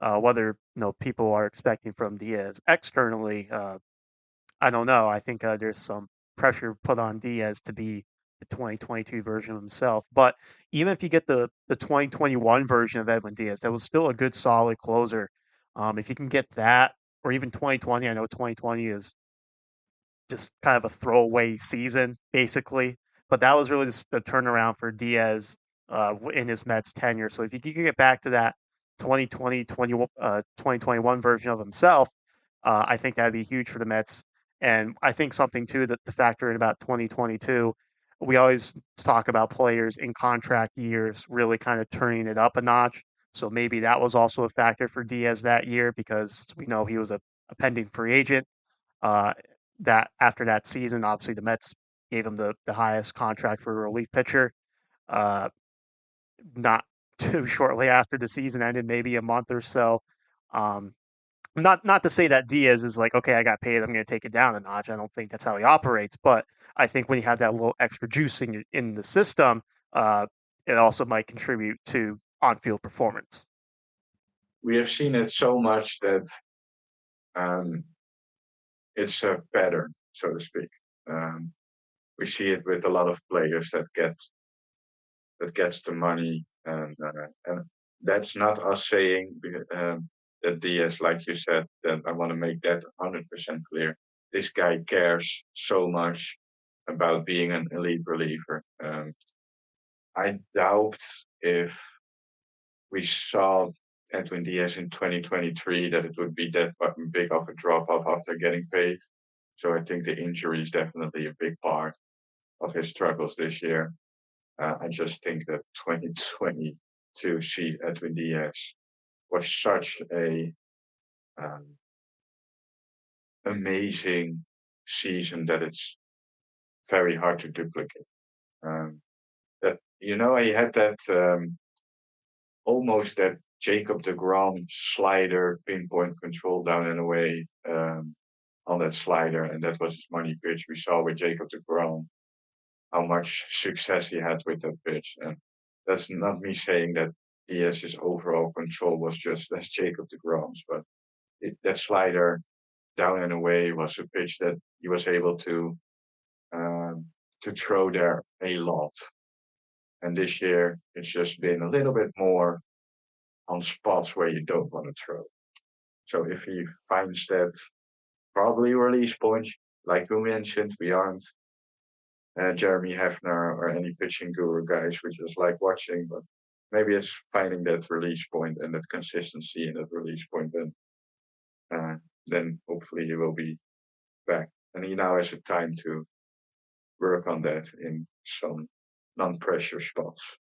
whether people are expecting from Diaz externally, I don't know. I think there's some pressure put on Diaz to be the 2022 version of himself. But even if you get the 2021 version of Edwin Diaz, that was still a good, solid closer. If you can get that, or even 2020, I know 2020 is just kind of a throwaway season, basically. But that was really the turnaround for Diaz in his Mets tenure. So if you could get back to that 2021 version of himself, I think that'd be huge for the Mets. And I think something too that the factor in about 2022, we always talk about players in contract years really kind of turning it up a notch. So maybe that was also a factor for Diaz that year because we know he was a pending free agent. Uh, that after that season, obviously the Mets gave him the highest contract for a relief pitcher. Uh, not too shortly after the season ended, maybe a month or so. Um, not to say that Diaz is like, okay, I got paid, I'm going to take it down a notch. I don't think that's how he operates, but I think when you have that little extra juice in the system, uh, it also might contribute to on-field performance. We have seen it so much that um, it's a pattern, so to speak. Um, we see it with a lot of players that gets the money, and that's not us saying that Diaz, like you said, that I want to make that 100% clear. This guy cares so much about being an elite reliever. I doubt if we saw Edwin Diaz in 2023 that it would be that big of a drop off after getting paid. So I think the injury is definitely a big part of his struggles this year. I just think that 2022 see Edwin Diaz was such a um, amazing season that it's very hard to duplicate. Um, that he had that almost that Jacob deGrom slider pinpoint control down and away on that slider, and that was his money pitch. We saw with Jacob deGrom how much success he had with that pitch, and that's not me saying that Diaz's overall control was just as Jacob deGrom's, but that slider down and away was a pitch that he was able um, to throw there a lot. And this year, it's just been a little bit more on spots where you don't want to throw. So if he finds that probably release point, like we mentioned, we aren't Jeremy Hefner or any pitching guru guys. We just like watching, but maybe it's finding that release point and that consistency in that release point. Uh, then hopefully he will be back, and he now has a time to work on that in some non-pressure spots.